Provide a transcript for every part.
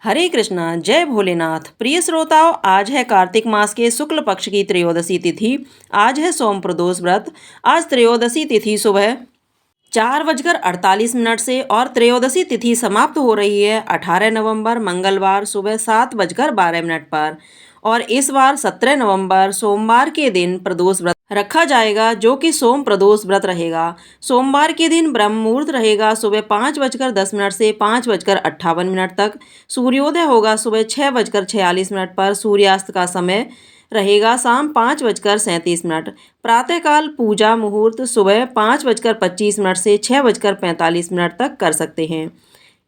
हरे कृष्णा जय भोलेनाथ। प्रिय श्रोताओं, आज है कार्तिक मास के शुक्ल पक्ष की त्रयोदशी तिथि। आज है सोम प्रदोष व्रत। आज त्रयोदशी तिथि सुबह 4:48 से और त्रयोदशी तिथि समाप्त हो रही है 18 नवंबर मंगलवार सुबह 7:12 पर। और इस बार 17 नवंबर सोमवार के दिन प्रदोष व्रत रखा जाएगा, जो कि सोम प्रदोष व्रत रहेगा। सोमवार के दिन ब्रह्म मुहूर्त रहेगा सुबह 5:10 से 5:58 तक। सूर्योदय होगा सुबह 6:46 पर। सूर्यास्त का समय रहेगा शाम 5:37। प्रातःकाल पूजा मुहूर्त सुबह 5:25 से 6:45 तक कर सकते हैं।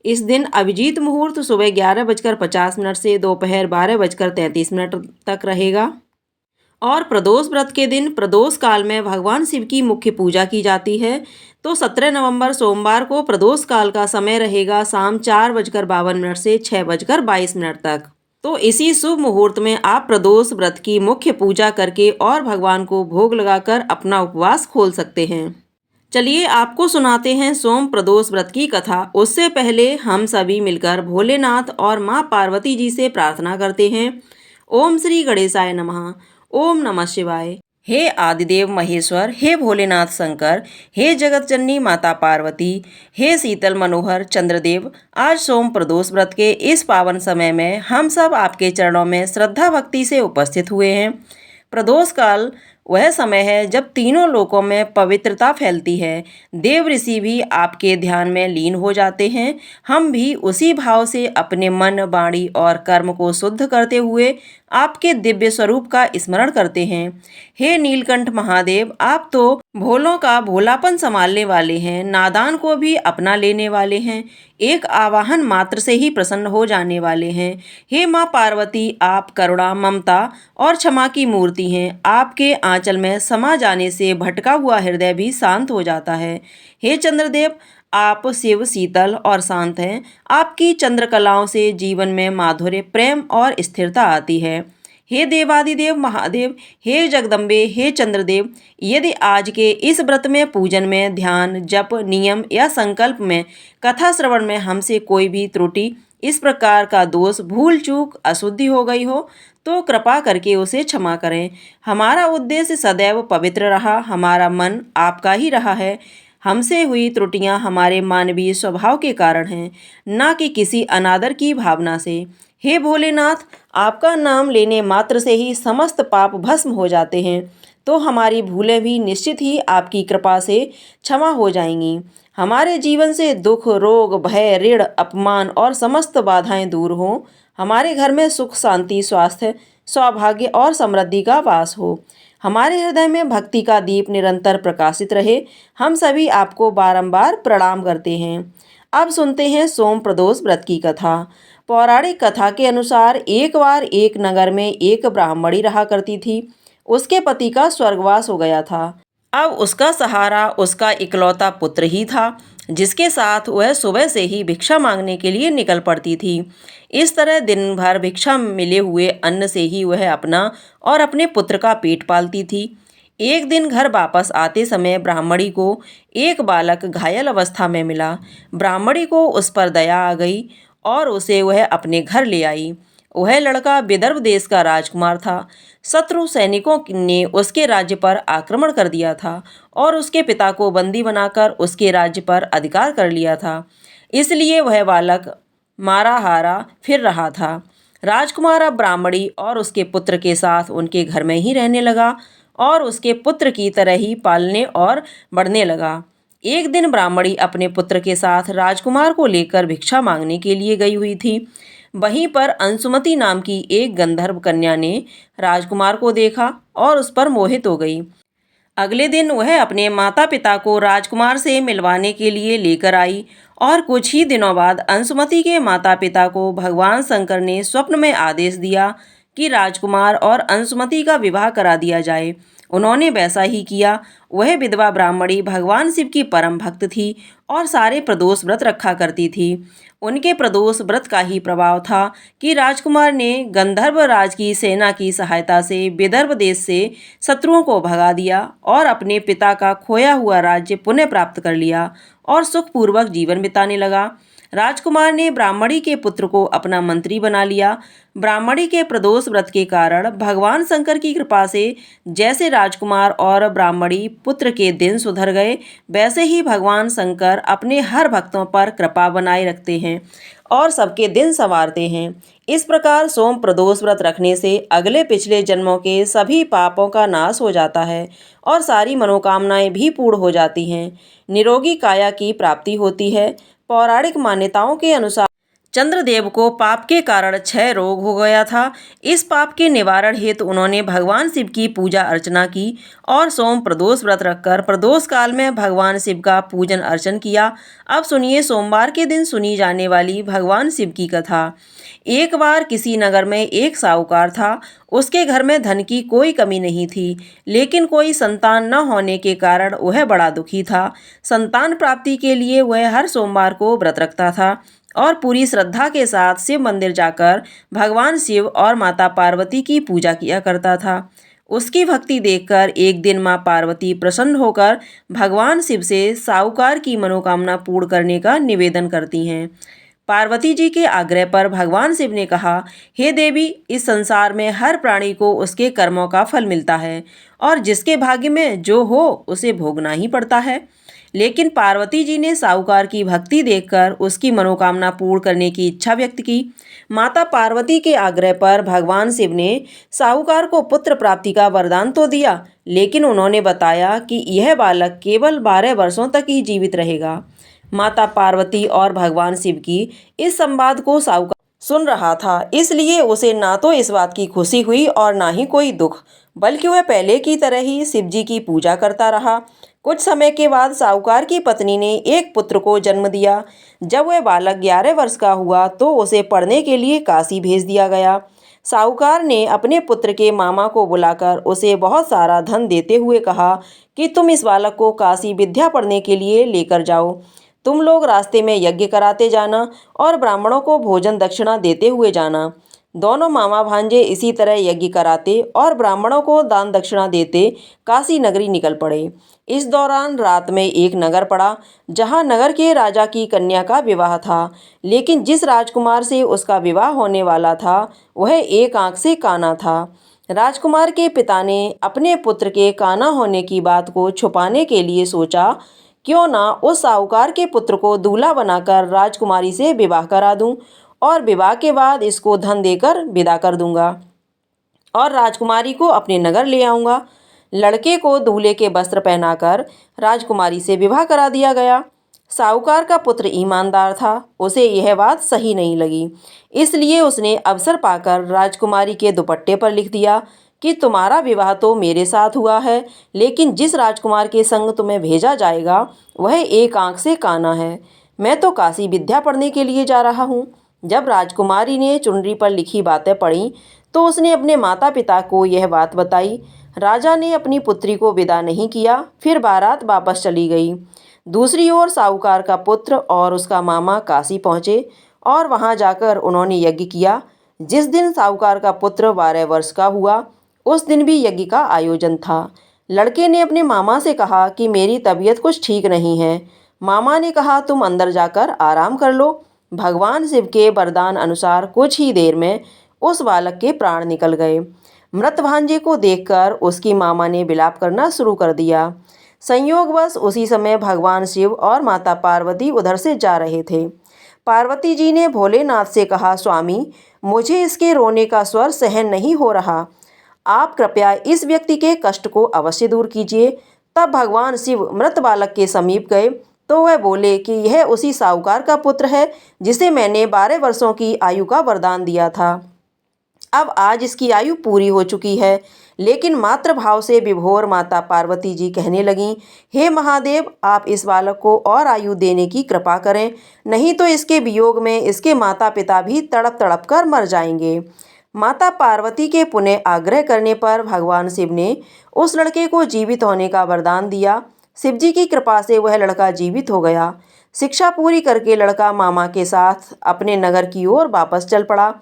इस दिन अभिजीत मुहूर्त सुबह 11:50 से दोपहर 12:33 तक रहेगा। और प्रदोष व्रत के दिन प्रदोष काल में भगवान शिव की मुख्य पूजा की जाती है। तो 17 नवंबर सोमवार को प्रदोष काल का समय रहेगा शाम 4:52 से 6:22 तक। तो इसी शुभ मुहूर्त में आप प्रदोष व्रत की मुख्य पूजा करके और भगवान को भोग लगाकर अपना उपवास खोल सकते हैं। चलिए आपको सुनाते हैं सोम प्रदोष व्रत की कथा। उससे पहले हम सभी मिलकर भोलेनाथ और माँ पार्वती जी से प्रार्थना करते हैं। ओम श्री गणेशाय नमः। ओम नमः शिवाय। हे आदिदेव महेश्वर, हे भोलेनाथ शंकर, हे जगत जननी माता पार्वती, हे शीतल मनोहर चंद्रदेव, आज सोम प्रदोष व्रत के इस पावन समय में हम सब आपके चरणों में श्रद्धा भक्ति से उपस्थित हुए हैं। प्रदोष काल वह समय है जब तीनों लोकों में पवित्रता फैलती है। देव ऋषि भी आपके ध्यान में लीन हो जाते हैं। हम भी उसी भाव से अपने मन, वाणी और कर्म को शुद्ध करते हुए आपके दिव्य स्वरूप का स्मरण करते हैं। हे नीलकंठ महादेव, आप तो भोलों का भोलापन संभालने वाले हैं, नादान को भी अपना लेने वाले हैं, एक आवाहन मात्र से ही प्रसन्न हो जाने वाले हैं। हे माँ पार्वती, आप करुणा, ममता और क्षमा की मूर्ति हैं। आपके आंचल में समा जाने से भटका हुआ हृदय भी शांत हो जाता है। हे चंद्रदेव, आप शिव, शीतल और शांत हैं। आपकी चंद्रकलाओं से जीवन में माधुर्य, प्रेम और स्थिरता आती है। हे देवादिदेव महादेव, हे जगदम्बे, हे चंद्रदेव, यदि आज के इस व्रत में पूजन में, ध्यान, जप, नियम या संकल्प में, कथा श्रवण में हमसे कोई भी त्रुटि, इस प्रकार का दोष, भूल चूक, अशुद्धि हो गई हो तो कृपा करके उसे क्षमा करें। हमारा उद्देश्य सदैव पवित्र रहा, हमारा मन आपका ही रहा है। हमसे हुई त्रुटियां हमारे मानवीय स्वभाव के कारण हैं, न कि किसी अनादर की भावना से। हे भोलेनाथ, आपका नाम लेने मात्र से ही समस्त पाप भस्म हो जाते हैं, तो हमारी भूलें भी निश्चित ही आपकी कृपा से क्षमा हो जाएंगी। हमारे जीवन से दुख, रोग, भय, ऋण, अपमान और समस्त बाधाएं दूर हों। हमारे घर में सुख, शांति, स्वास्थ्य, सौभाग्य और समृद्धि का वास हो। हमारे हृदय में भक्ति का दीप निरंतर प्रकाशित रहे। हम सभी आपको बारंबार प्रणाम करते हैं। अब सुनते हैं सोम प्रदोष व्रत की कथा। पौराणिक कथा के अनुसार एक बार एक नगर में एक ब्राह्मणी रहा करती थी। उसके पति का स्वर्गवास हो गया था। अब उसका सहारा उसका इकलौता पुत्र ही था, जिसके साथ वह सुबह से ही भिक्षा मांगने के लिए निकल पड़ती थी। इस तरह दिन भर भिक्षा मिले हुए अन्न से ही वह अपना और अपने पुत्र का पेट पालती थी। एक दिन घर वापस आते समय ब्राह्मणी को एक बालक घायल अवस्था में मिला। ब्राह्मणी को उस पर दया आ गई और उसे वह अपने घर ले आई। वह लड़का विदर्भ देश का राजकुमार था। शत्रु सैनिकों ने उसके राज्य पर आक्रमण कर दिया था और उसके पिता को बंदी बनाकर उसके राज्य पर अधिकार कर लिया था। इसलिए वह बालक मारा हारा फिर रहा था। राजकुमार अब ब्राह्मणी और उसके पुत्र के साथ उनके घर में ही रहने लगा और उसके पुत्र की तरह ही पालने और बढ़ने लगा। एक दिन ब्राह्मणी अपने पुत्र के साथ राजकुमार को लेकर भिक्षा मांगने के लिए गई हुई थी। वहीं पर अंशुमति नाम की एक गंधर्व कन्या ने राजकुमार को देखा और उस पर मोहित हो गई। अगले दिन वह अपने माता पिता को राजकुमार से मिलवाने के लिए लेकर आई और कुछ ही दिनों बाद अंशुमति के माता पिता को भगवान शंकर ने स्वप्न में आदेश दिया कि राजकुमार और अंशुमति का विवाह करा दिया जाए। उन्होंने वैसा ही किया। वह विधवा ब्राह्मणी भगवान शिव की परम भक्त थी और सारे प्रदोष व्रत रखा करती थी। उनके प्रदोष व्रत का ही प्रभाव था कि राजकुमार ने गंधर्व राज की सेना की सहायता से विदर्भ देश से शत्रुओं को भगा दिया और अपने पिता का खोया हुआ राज्य पुनः प्राप्त कर लिया और सुखपूर्वक जीवन बिताने लगा। राजकुमार ने ब्राह्मणी के पुत्र को अपना मंत्री बना लिया। ब्राह्मणी के प्रदोष व्रत के कारण भगवान शंकर की कृपा से जैसे राजकुमार और ब्राह्मणी पुत्र के दिन सुधर गए, वैसे ही भगवान शंकर अपने हर भक्तों पर कृपा बनाए रखते हैं और सबके दिन संवारते हैं। इस प्रकार सोम प्रदोष व्रत रखने से अगले पिछले जन्मों के सभी पापों का नाश हो जाता है और सारी मनोकामनाएं भी पूर्ण हो जाती हैं। निरोगी काया की प्राप्ति होती है। पौराणिक मान्यताओं के अनुसार चंद्रदेव को पाप के कारण क्षय रोग हो गया था। इस पाप के निवारण हेतु उन्होंने भगवान शिव की पूजा अर्चना की और सोम प्रदोष व्रत रखकर प्रदोष काल में भगवान शिव का पूजन अर्चन किया। अब सुनिए सोमवार के दिन सुनी जाने वाली भगवान शिव की कथा। एक बार किसी नगर में एक साहूकार था। उसके घर में धन की कोई कमी नहीं थी, लेकिन कोई संतान न होने के कारण वह बड़ा दुखी था। संतान प्राप्ति के लिए वह हर सोमवार को व्रत रखता था और पूरी श्रद्धा के साथ शिव मंदिर जाकर भगवान शिव और माता पार्वती की पूजा किया करता था। उसकी भक्ति देखकर एक दिन माँ पार्वती प्रसन्न होकर भगवान शिव से साहूकार की मनोकामना पूर्ण करने का निवेदन करती हैं। पार्वती जी के आग्रह पर भगवान शिव ने कहा, हे देवी, इस संसार में हर प्राणी को उसके कर्मों का फल मिलता है और जिसके भाग्य में जो हो उसे भोगना ही पड़ता है। लेकिन पार्वती जी ने साहूकार की भक्ति देखकर उसकी मनोकामना पूर्ण करने की इच्छा व्यक्त की। माता पार्वती के आग्रह पर भगवान शिव ने साहूकार को पुत्र प्राप्ति का वरदान तो दिया, लेकिन उन्होंने बताया कि यह बालक केवल 12 वर्षों तक ही जीवित रहेगा। माता पार्वती और भगवान शिव की इस संवाद को साहूकार सुन रहा था, इसलिए उसे ना तो इस बात की खुशी हुई और ना ही कोई दुख, बल्कि वह पहले की तरह ही शिव जी की पूजा करता रहा। कुछ समय के बाद साहूकार की पत्नी ने एक पुत्र को जन्म दिया। जब वह बालक 11 वर्ष का हुआ तो उसे पढ़ने के लिए काशी भेज दिया गया। साहूकार ने अपने पुत्र के मामा को बुलाकर उसे बहुत सारा धन देते हुए कहा कि तुम इस बालक को काशी विद्या पढ़ने के लिए लेकर जाओ। तुम लोग रास्ते में यज्ञ कराते जाना और ब्राह्मणों को भोजन दक्षिणा देते हुए जाना। दोनों मामा भांजे इसी तरह यज्ञ कराते और ब्राह्मणों को दान दक्षिणा देते काशी नगरी निकल पड़े। इस दौरान रात में एक नगर पड़ा, जहां नगर के राजा की कन्या का विवाह था, लेकिन जिस राजकुमार से उसका विवाह होने वाला था वह एक आंख से काना था। राजकुमार के पिता ने अपने पुत्र के काना होने की बात को छुपाने के लिए सोचा, क्यों ना उस साहूकार के पुत्र को दूल्हा बनाकर राजकुमारी से विवाह करा दूं और विवाह के बाद इसको धन देकर विदा कर दूंगा और राजकुमारी को अपने नगर ले आऊंगा। लड़के को दूल्हे के वस्त्र पहनाकर राजकुमारी से विवाह करा दिया गया। साहूकार का पुत्र ईमानदार था, उसे यह बात सही नहीं लगी, इसलिए उसने अवसर पाकर राजकुमारी के दुपट्टे पर लिख दिया कि तुम्हारा विवाह तो मेरे साथ हुआ है, लेकिन जिस राजकुमार के संग तुम्हें भेजा जाएगा वह एक आंख से काना है। मैं तो काशी विद्या पढ़ने के लिए जा रहा हूँ। जब राजकुमारी ने चुनरी पर लिखी बातें पढ़ी तो उसने अपने माता पिता को यह बात बताई। राजा ने अपनी पुत्री को विदा नहीं किया, फिर बारात वापस चली गई। दूसरी ओर साहूकार का पुत्र और उसका मामा काशी पहुँचे और वहाँ जाकर उन्होंने यज्ञ किया। जिस दिन साहूकार का पुत्र 12 वर्ष का हुआ उस दिन भी यज्ञ का आयोजन था। लड़के ने अपने मामा से कहा कि मेरी तबीयत कुछ ठीक नहीं है। मामा ने कहा तुम अंदर जाकर आराम कर लो। भगवान शिव के वरदान अनुसार कुछ ही देर में उस बालक के प्राण निकल गए। मृत भांजे को देखकर उसकी मामा ने विलाप करना शुरू कर दिया। संयोगवश उसी समय भगवान शिव और माता पार्वती उधर से जा रहे थे। पार्वती जी ने भोलेनाथ से कहा, स्वामी, मुझे इसके रोने का स्वर सहन नहीं हो रहा, आप कृपया इस व्यक्ति के कष्ट को अवश्य दूर कीजिए। तब भगवान शिव मृत बालक के समीप गए तो वह बोले कि यह उसी साहूकार का पुत्र है जिसे मैंने 12 वर्षों की आयु का वरदान दिया था। अब आज इसकी आयु पूरी हो चुकी है। लेकिन मातृ भाव से विभोर माता पार्वती जी कहने लगीं, हे महादेव, आप इस बालक को और आयु देने की कृपा करें, नहीं तो इसके वियोग में इसके माता पिता भी तड़प तड़प कर मर जाएंगे। माता पार्वती के पुनः आग्रह करने पर भगवान शिव ने उस लड़के को जीवित होने का वरदान दिया। शिव जी की कृपा से वह लड़का जीवित हो गया। शिक्षा पूरी करके लड़का मामा के साथ अपने नगर की ओर वापस चल पड़ा।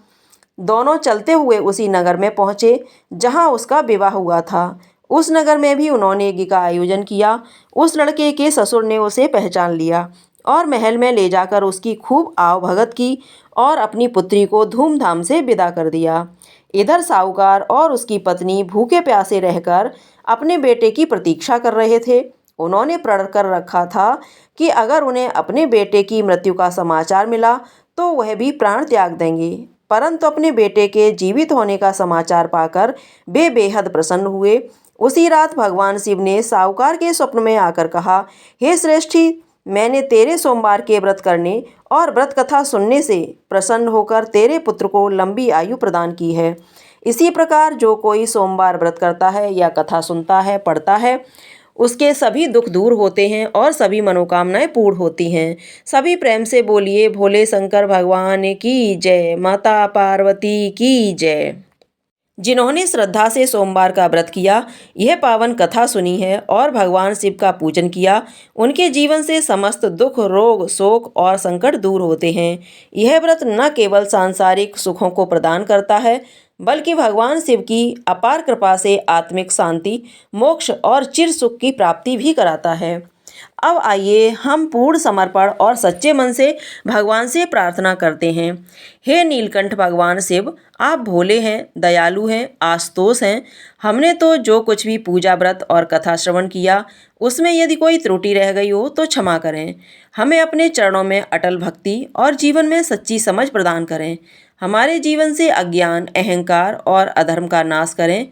दोनों चलते हुए उसी नगर में पहुँचे जहाँ उसका विवाह हुआ था। उस नगर में भी उन्होंने यज्ञ का आयोजन किया। उस लड़के के ससुर ने उसे पहचान लिया और महल में ले जाकर उसकी खूब आवभगत की और अपनी पुत्री को धूमधाम से विदा कर दिया। इधर साहूकार और उसकी पत्नी भूखे प्यासे रहकर अपने बेटे की प्रतीक्षा कर रहे थे। उन्होंने प्रण कर रखा था कि अगर उन्हें अपने बेटे की मृत्यु का समाचार मिला तो वह भी प्राण त्याग देंगे, परंतु अपने बेटे के जीवित होने का समाचार पाकर वे बेहद प्रसन्न हुए। उसी रात भगवान शिव ने साहूकार के स्वप्न में आकर कहा, हे श्रेष्ठी, मैंने तेरे सोमवार के व्रत करने और व्रत कथा सुनने से प्रसन्न होकर तेरे पुत्र को लंबी आयु प्रदान की है। इसी प्रकार जो कोई सोमवार व्रत करता है या कथा सुनता है, पढ़ता है, उसके सभी दुख दूर होते हैं और सभी मनोकामनाएं पूर्ण होती हैं। सभी प्रेम से बोलिए भोले शंकर भगवान की जय, माता पार्वती की जय। जिन्होंने श्रद्धा से सोमवार का व्रत किया, यह पावन कथा सुनी है और भगवान शिव का पूजन किया, उनके जीवन से समस्त दुख, रोग, शोक और संकट दूर होते हैं। यह व्रत न केवल सांसारिक सुखों को प्रदान करता है, बल्कि भगवान शिव की अपार कृपा से आत्मिक शांति, मोक्ष और चिर सुख की प्राप्ति भी कराता है। अब आइए हम पूर्ण समर्पण और सच्चे मन से भगवान से प्रार्थना करते हैं। हे नीलकंठ भगवान शिव, आप भोले हैं, दयालु हैं, आशुतोष हैं। हमने तो जो कुछ भी पूजा, व्रत और कथा श्रवण किया, उसमें यदि कोई त्रुटि रह गई हो तो क्षमा करें। हमें अपने चरणों में अटल भक्ति और जीवन में सच्ची समझ प्रदान करें। हमारे जीवन से अज्ञान, अहंकार और अधर्म का नाश करें।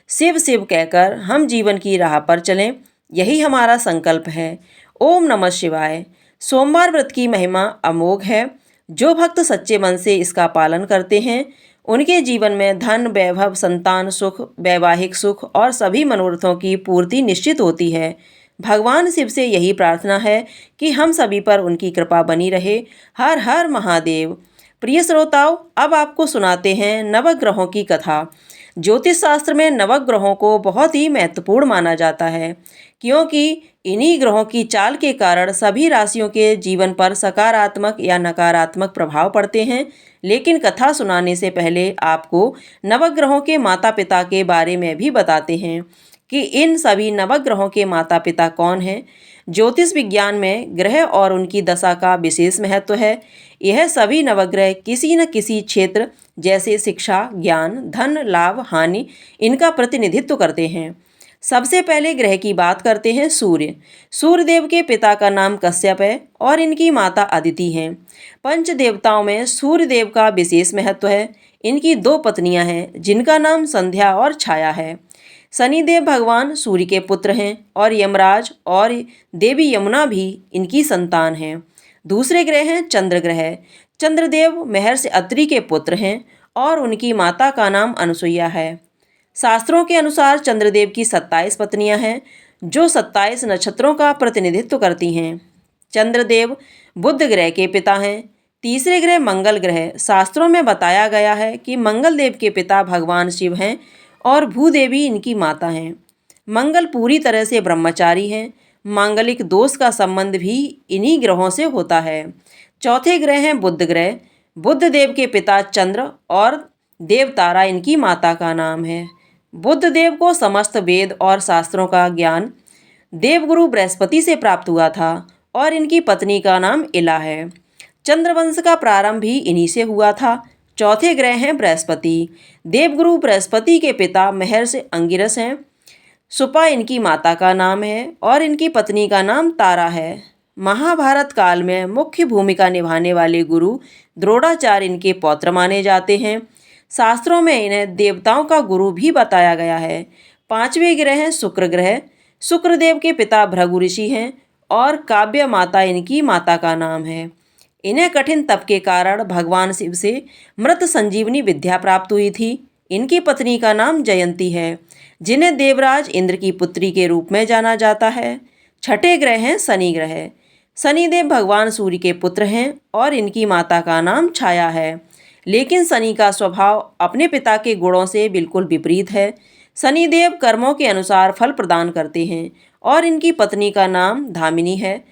शिव शिव कहकर हम जीवन की राह पर चलें, यही हमारा संकल्प है। ओम नमः शिवाय। सोमवार व्रत की महिमा अमोघ है। जो भक्त सच्चे मन से इसका पालन करते हैं, उनके जीवन में धन, वैभव, संतान सुख, वैवाहिक सुख और सभी मनोरथों की पूर्ति निश्चित होती है। भगवान शिव से यही प्रार्थना है कि हम सभी पर उनकी कृपा बनी रहे। हर हर महादेव। प्रिय श्रोताओं, अब आपको सुनाते हैं नवग्रहों की कथा। ज्योतिष शास्त्र में नवग्रहों को बहुत ही महत्वपूर्ण माना जाता है, क्योंकि इन्हीं ग्रहों की चाल के कारण सभी राशियों के जीवन पर सकारात्मक या नकारात्मक प्रभाव पड़ते हैं। लेकिन कथा सुनाने से पहले आपको नवग्रहों के माता पिता के बारे में भी बताते हैं कि इन सभी नवग्रहों के माता पिता कौन हैं। ज्योतिष विज्ञान में ग्रह और उनकी दशा का विशेष महत्व है। यह सभी नवग्रह किसी न किसी क्षेत्र जैसे शिक्षा, ज्ञान, धन, लाभ, हानि, इनका प्रतिनिधित्व करते हैं। सबसे पहले ग्रह की बात करते हैं सूर्य। सूर्यदेव के पिता का नाम कश्यप है और इनकी माता अदिति हैं। पंच देवताओं में सूर्यदेव का विशेष महत्व है। इनकी दो पत्नियां हैं जिनका नाम संध्या और छाया है। शनिदेव भगवान सूर्य के पुत्र हैं और यमराज और देवी यमुना भी इनकी संतान हैं। दूसरे ग्रह हैं चंद्र ग्रह। चंद्रदेव महर्षि अत्रि के पुत्र हैं और उनकी माता का नाम अनुसुईया है। शास्त्रों के अनुसार चंद्रदेव की 27 पत्नियां हैं जो 27 नक्षत्रों का प्रतिनिधित्व करती हैं। चंद्रदेव बुध ग्रह के पिता हैं। तीसरे ग्रह मंगल ग्रह। शास्त्रों में बताया गया है कि मंगल देव के पिता भगवान शिव हैं और भूदेवी इनकी माता हैं। मंगल पूरी तरह से ब्रह्मचारी हैं। मांगलिक दोष का संबंध भी इन्हीं ग्रहों से होता है। चौथे ग्रह हैं बुध ग्रह। बुध देव के पिता चंद्र और देवतारा इनकी माता का नाम है। बुध देव को समस्त वेद और शास्त्रों का ज्ञान देवगुरु बृहस्पति से प्राप्त हुआ था और इनकी पत्नी का नाम इला है। चंद्रवंश का प्रारंभ भी इन्हीं से हुआ था। चौथे ग्रह हैं बृहस्पति। देवगुरु बृहस्पति के पिता महर्षि अंगिरस हैं। सुपा इनकी माता का नाम है और इनकी पत्नी का नाम तारा है। महाभारत काल में मुख्य भूमिका निभाने वाले गुरु द्रोणाचार्य इनके पौत्र माने जाते हैं। शास्त्रों में इन्हें देवताओं का गुरु भी बताया गया है। पांचवें ग्रह हैं शुक्र ग्रह। शुक्रदेव के पिता भृगु ऋषि हैं और काव्य माता इनकी माता का नाम है। इन्हें कठिन तप के कारण भगवान शिव से मृत संजीवनी विद्या प्राप्त हुई थी। इनकी पत्नी का नाम जयंती है, जिन्हें देवराज इंद्र की पुत्री के रूप में जाना जाता है। छठे ग्रह हैं शनि ग्रह। शनिदेव भगवान सूर्य के पुत्र हैं और इनकी माता का नाम छाया है। लेकिन शनि का स्वभाव अपने पिता के गुणों से बिल्कुल विपरीत है। शनिदेव कर्मों के अनुसार फल प्रदान करते हैं और इनकी पत्नी का नाम धामिनी है।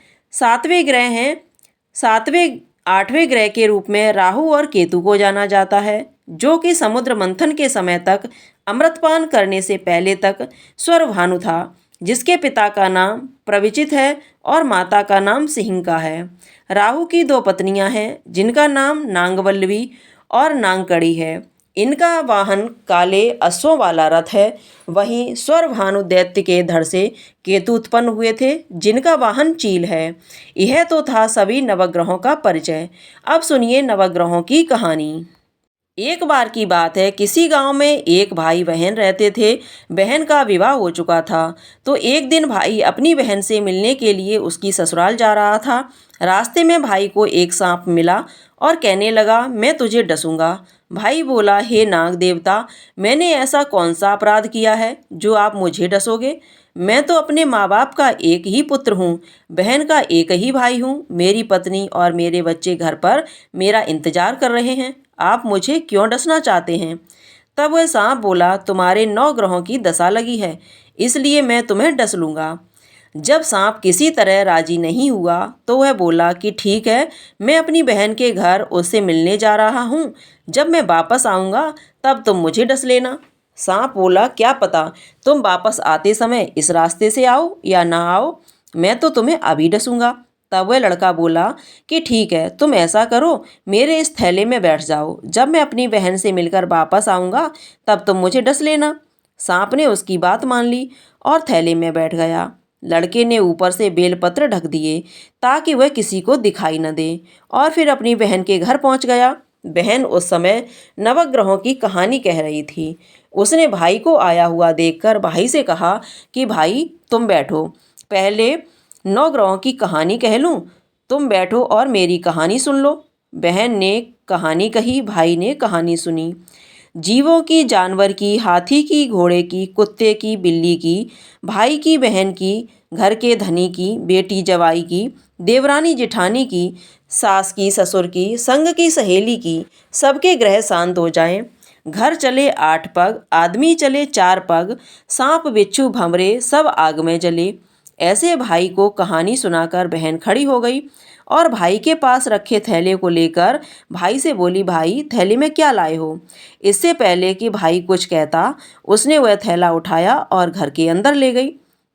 आठवें ग्रह के रूप में राहु और केतु को जाना जाता है, जो कि समुद्र मंथन के समय तक अमृतपान करने से पहले तक स्वर्भानु था। जिसके पिता का नाम प्रविचित है और माता का नाम सिंहिका है। राहु की 2 पत्नियां हैं जिनका नाम नागवल्लवी और नागकड़ी है। इनका वाहन काले अश्वों वाला रथ है। वहीं स्वरभानु दैत्य के धड़ से केतु उत्पन्न हुए थे जिनका वाहन चील है। यह तो था सभी नवग्रहों का परिचय। अब सुनिए नवग्रहों की कहानी। एक बार की बात है, किसी गांव में एक भाई बहन रहते थे। बहन का विवाह हो चुका था। तो एक दिन भाई अपनी बहन से मिलने के लिए उसकी ससुराल जा रहा था। रास्ते में भाई को एक सांप मिला और कहने लगा, मैं तुझे डसूंगा। भाई बोला, हे नाग देवता, मैंने ऐसा कौन सा अपराध किया है जो आप मुझे डसोगे? मैं तो अपने माँ बाप का एक ही पुत्र हूँ, बहन का एक ही भाई हूँ। मेरी पत्नी और मेरे बच्चे घर पर मेरा इंतजार कर रहे हैं। आप मुझे क्यों डसना चाहते हैं? तब वह सांप बोला, तुम्हारे 9 ग्रहों की दशा लगी है, इसलिए मैं तुम्हें डस लूँगा। जब सांप किसी तरह राजी नहीं हुआ तो वह बोला कि ठीक है, मैं अपनी बहन के घर उससे मिलने जा रहा हूँ। जब मैं वापस आऊँगा तब तुम मुझे डस लेना। सांप बोला, क्या पता तुम वापस आते समय इस रास्ते से आओ या ना आओ, मैं तो तुम्हें अभी डसूंगा। तब वह लड़का बोला कि ठीक है, तुम ऐसा करो, मेरे इस थैले में बैठ जाओ। जब मैं अपनी बहन से मिलकर वापस आऊँगा तब तुम मुझे डस लेना। सांप ने उसकी बात मान ली और थैले में बैठ गया। लड़के ने ऊपर से बेलपत्र ढक दिए ताकि वह किसी को दिखाई न दे और फिर अपनी बहन के घर पहुंच गया। बहन उस समय नवग्रहों की कहानी कह रही थी। उसने भाई को आया हुआ देखकर भाई से कहा कि भाई तुम बैठो, पहले 9 ग्रहों की कहानी कह लूं, तुम बैठो और मेरी कहानी सुन लो। बहन ने कहानी कही, भाई ने कहानी सुनी। जीवों की, जानवर की, हाथी की, घोड़े की, कुत्ते की, बिल्ली की, भाई की, बहन की, घर के धनी की, बेटी जवाई की, देवरानी जेठानी की, सास की, ससुर की, संग की, सहेली की, सबके ग्रह शांत हो जाएं। घर चले 8 पग, आदमी चले 4 पग, सांप बिच्छू भंवरे सब आग में जले। ऐसे भाई को कहानी सुनाकर बहन खड़ी हो गई और भाई के पास रखे थैले को लेकर भाई से बोली, भाई थैले में क्या लाए हो? इससे पहले कि भाई कुछ कहता, उसने वह थैला उठाया और घर के अंदर ले गई।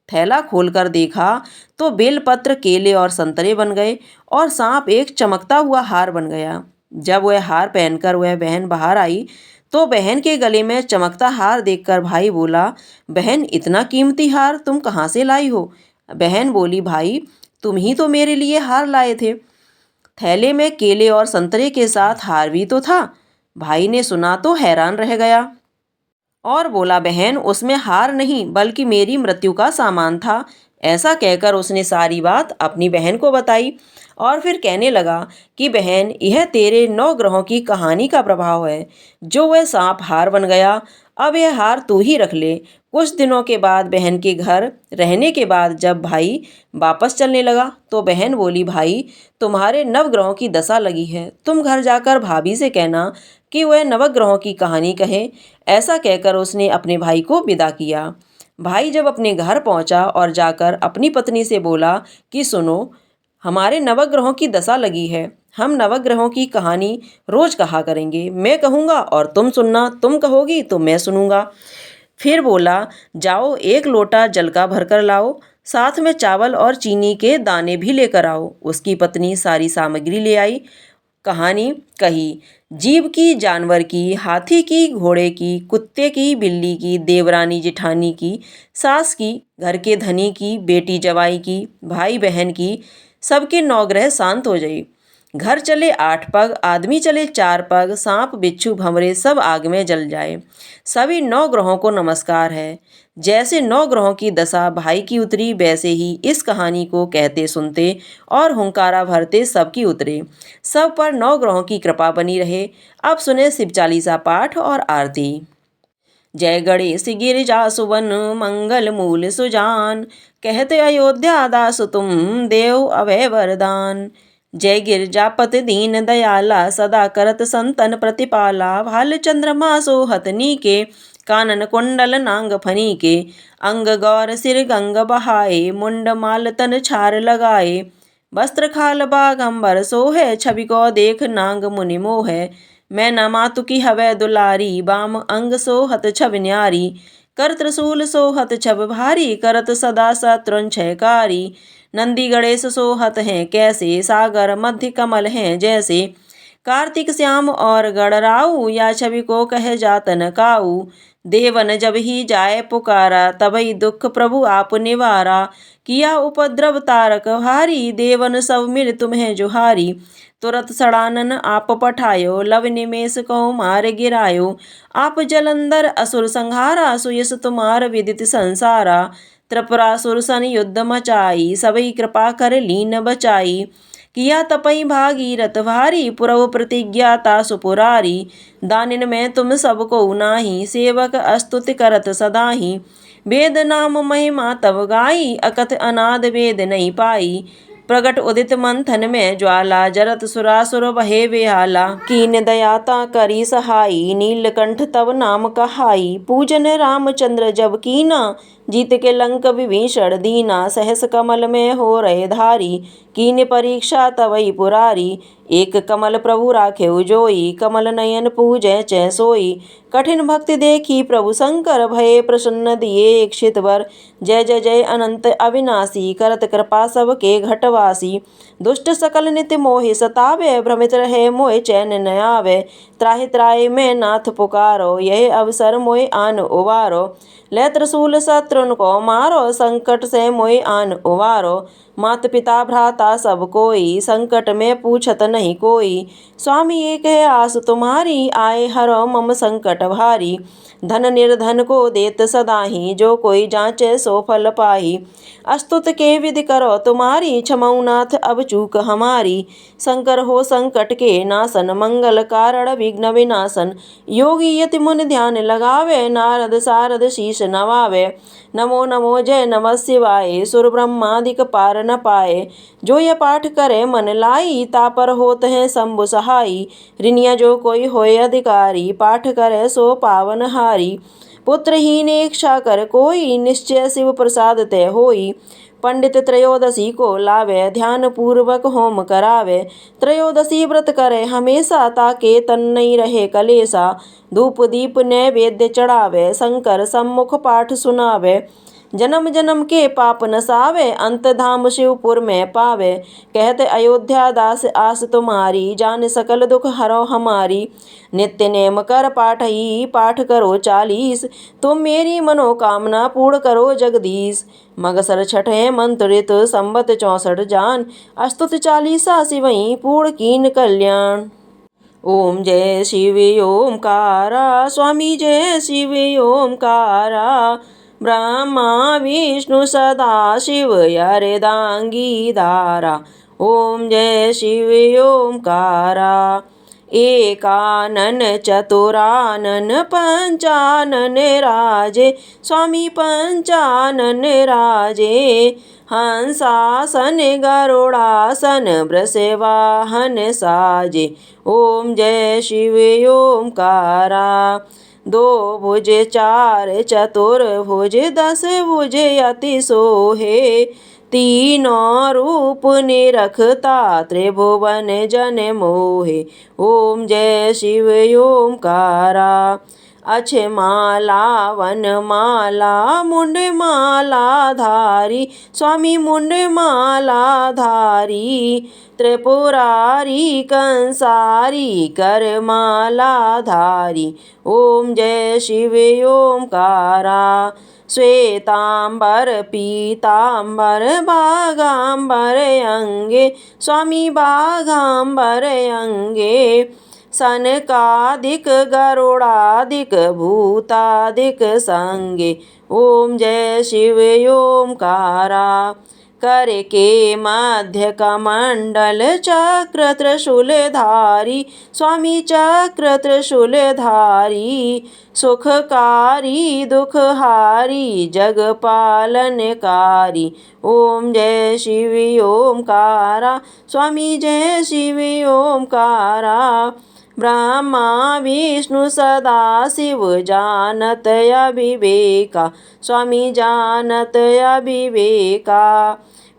थैला खोलकर देखा तो बेलपत्र, केले और संतरे बन गए और सांप एक चमकता हुआ हार बन गया। जब वह हार पहनकर वह बहन बाहर आई तो बहन के गले में चमकता हार देखकर भाई बोला, बहन इतना कीमती हार तुम कहाँ से लाई हो? बहन बोली, भाई तुम ही तो मेरे लिए हार लाए थे। थैले में केले और संतरे के साथ हार भी तो था। भाई ने सुना तो हैरान रह गया और बोला, बहन उसमें हार नहीं बल्कि मेरी मृत्यु का सामान था। ऐसा कहकर उसने सारी बात अपनी बहन को बताई और फिर कहने लगा कि बहन, यह तेरे 9 ग्रहों की कहानी का प्रभाव है। जो वह सांप हार बन गया, अब यह हार तू ही रख ले। कुछ दिनों के बाद बहन के घर रहने के बाद जब भाई वापस चलने लगा तो बहन बोली, भाई तुम्हारे नवग्रहों की दशा लगी है, तुम घर जाकर भाभी से कहना कि वह नवग्रहों की कहानी कहे। ऐसा कहकर उसने अपने भाई को विदा किया। भाई जब अपने घर पहुंचा और जाकर अपनी पत्नी से बोला कि सुनो, हमारे नवग्रहों की दशा लगी है, हम नवग्रहों की कहानी रोज कहा करेंगे। मैं कहूँगा और तुम सुनना, तुम कहोगी तो मैं सुनूंगा। फिर बोला, जाओ 1 लोटा जल का भरकर लाओ, साथ में चावल और चीनी के दाने भी लेकर आओ। उसकी पत्नी सारी सामग्री ले आई। कहानी कही, जीव की, जानवर की, हाथी की, घोड़े की, कुत्ते की, बिल्ली की, देवरानी जेठानी की, सास की, घर के धनी की, बेटी जवाई की, भाई बहन की, सबके 9 ग्रह शांत हो गए। घर चले 8 पग, आदमी चले 4 पग, सांप बिच्छू भंवरे सब आग में जल जाए। सभी 9 ग्रहों को नमस्कार है। जैसे 9 ग्रहों की दशा भाई की उतरी, वैसे ही इस कहानी को कहते सुनते और हुंकारा भरते सबकी उतरे। सब पर 9 ग्रहों की कृपा बनी रहे। अब सुने शिव चालीसा पाठ और आरती। जय गणेश गिरिजा सुवन, मंगल मूल सुजान, कहते अयोध्या दास तुम, देव अभय वरदान। जय गिरजापति दीन दयाला, सदा करत संतन प्रतिपाला। भाल चंद्रमा सोहत नीके, कानन कुंडल नांग फनी के। अंग गौर सिर गंग बहाए, मुंड माल तन छार लगाए। वस्त्र खाल बागंबर सोहे, छवि को देख नांग मुनि मोहे। मैं न मातु की हवै दुलारी, बाम अंग सोहत छवि न्यारी। कर त्रिशूल सोहत छब भारी, करत सदा शत्रुन क्षयकारी। नंदी गणेश सोहत हैं कैसे, सागर मध्य कमल हैं जैसे। कार्तिक श्याम और गणराऊ, या छवि को कह जात न काऊ। देवन जब ही जाए पुकारा, तबहि दुख प्रभु आप निवारा। किया उपद्रव तारक भारी, देवन सब मिल तुम्हें जुहारी। तुरत सड़ानन आप पठायो, लव निमेष को मार गिरायो। आप जलंधर असुर संहारा, सुयस तुम्हार विदित संसारा। त्रिपुरासुर सन युद्ध मचाई, सबई कृपा कर लीन बचाई। किया तपई भागीरथ भारी, पुरव प्रतिज्ञाता सुपुरारी। दानिन में तुम सबको नाही, सेवक स्तुति करत सदाही। वेद नाम महिमा तब गाई, अकथ अनाद वेद नहीं पाई। प्रगट उदित मंथन में ज्वाला, जरत सुरासुर बहे बेहाला। कीन दयाता करी सहाई, नीलकंठ तब नाम कहाई। पूजन रामचंद्र जब कीना, जीत के लंक विभीषण दीना। सहस कमल में हो रहे धारी, कीन परीक्षा तवई पुरारी। एक कमल प्रभु राखे जोई, कमल नयन पूजै चै सोई। कठिन भक्ति देखी प्रभु शंकर, भये प्रसन्न दिए इक्षित वर। जय जय जय अनंत अविनाशी, करत कृपा सबके घटवासी। दुष्ट सकल नित्य मोहि सतावे, भ्रमित रहे मोहि चैन न आवे। त्राहि त्राहि में नाथ पुकारो, यह अवसर मोहि आन उबारो। ले त्रिशूल शत्रुन को मारो, संकट से मोहि आन उबारो। मात पिता भ्राता सब कोई, संकट में पूछत नहीं कोई। स्वामी एक है आस तुम्हारी, आए हरो मम संकट भारी। धन निर्धन को देत सदाही, जो कोई जांचे सो फल पाही। अस्तुत के विधि करो तुम्हारी, क्षमऊ नाथ अब चूक हमारी। शंकर हो संकट के नाशन, मंगल कारण विघ्न विनाशन। योगी यति मुनि ध्यान लगावे, नारद सारद शीश नवावे। नमो नमो जय नमः शिवाय, सुर ब्रह्मादिक पार न पाए। जो ये पाठ करे मन लाई, तापर होत है शंभु सहाई। ऋनिया जो कोई होए अधिकारी, पाठ करे सो पावन हारी। पुत्रहीन इच्छा कर कोई, निश्चय शिव प्रसाद ते होई। पंडित त्रयोदशी को लावे, ध्यान पूर्वक होम करावे। त्रयोदशी व्रत करे हमेशा, ताके तन नहीं रहे कलेसा। धूप दीप नैवेद्य चढ़ावे, शंकर सम्मुख पाठ सुनावे। जन्म जन्म के पाप नसावे, अंत धाम शिवपुर में पावे। कहते अयोध्या दास आस तुम्हारी, जान सकल दुख हरो हमारी। नित्य नेम कर पाठ ही पाठ करो 40, तुम मेरी मनोकामना पूर्ण करो जगदीश। मगसर छठे मंत्रित, संबत 64 जान। अस्तुत 40 शिवई, पूर्ण कीन कल्याण। ओम जय शिव ओमकारा, स्वामी जय शिव ओमकारा। ब्रह्मा विष्णु सदा शिव, अर्धांगी धारा। ओम जय शिव ओमकारा। एकानन चतुरानन पंचानन राजे, स्वामी पंचानन राजे। हंसासन गरुड़ासन, वृषवाहन साजे। ओम जय शिव ओमकारा। दो भुज चार चतुर्भुज, 10 भुज अति सोहे। तीनों रूप निरखता, त्रिभुवन जन मोहे। ओम जय शिव ओमकारा। अक्षमाला वनमाला, मुंड माला धारी, स्वामी मुंड माला धारी। त्रिपुरारी कंसारी, कर माला धारी। ओम जय शिव ओमकारा। श्वेतांबर पीतांबर, बागांबर अंगे, स्वामी बागांबर अंगे। सनकादिक गरुड़ादिक, भूतादिक संगे। ओम जय शिव ओमकारा। कर के मध्य कमंडल, चक्र त्रिशूल धारी, स्वामी चक्र त्रिशूल धारी। सुखकारी दुखहारी, जग पालनकारी। ओम जय शिव ओमकारा, स्वामी जय शिव ओमकारा। ब्रह्मा विष्णु सदा शिव, जानत अविवेका। स्वामी जानत अविवेका।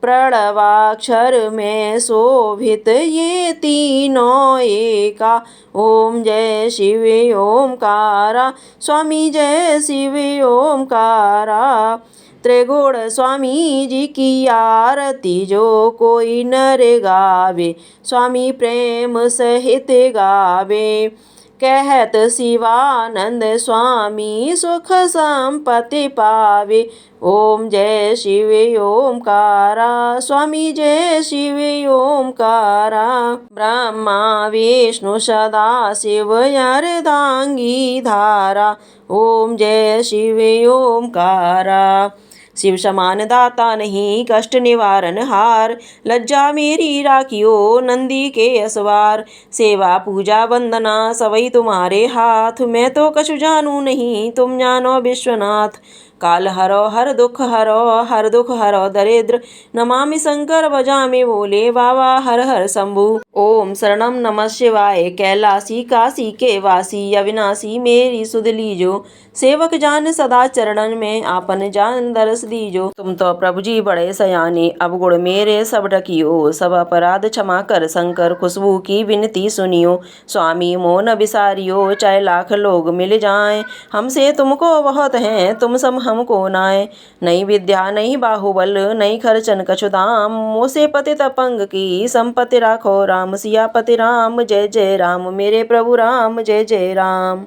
प्रणवाक्षर में शोभित ये तीनों एका। ओम जय शिव ओमकारा, स्वामी जय शिव ओमकारा। त्रिगुण स्वामी जी की आरती जो कोई नर गावे, स्वामी प्रेम सहित गावे। कहत शिवानंद स्वामी सुख संपत्ति पावे। ओम जय शिव ओमकारा, स्वामी जय शिव ओमकारा। ब्रह्मा विष्णु सदा शिव अर्धांगी धारा। ओम जय शिव ओमकारा। शिव समान दाता नहीं कष्ट निवारण हार, लज्जा मेरी राखियो नंदी के असवार। सेवा पूजा वंदना सवई तुम्हारे हाथ, मैं तो कछु जानू नहीं तुम जानो विश्वनाथ। काल हरो हर दुख हरो दरिद्र, नमामि शंकर भजामि भोले बाबा हर हर शंभु। ओम शरणम नमः शिवाय, कैलासी काशी के वासी अविनाशी मेरी सुध लीजो। सेवक जान सदा चरणन में आपन जान दरस दीजो। तुम तो प्रभु जी बड़े सयाने, अब गुण मेरे सब ढकियो। सब अपराध क्षमा कर शंकर, खुशबू की विनती सुनियो। स्वामी मोन बिसारियो, चाहे लाख लोग मिल जाएं, हमसे तुमको बहुत हैं तुम सम हमको नाय। नहीं विद्या नहीं बाहुबल नहीं खर्चन कछु दाम, मोसे पतित पंग की संपत्ति राखो राम। सियापति राम जय जय राम, मेरे प्रभु राम जय जय राम।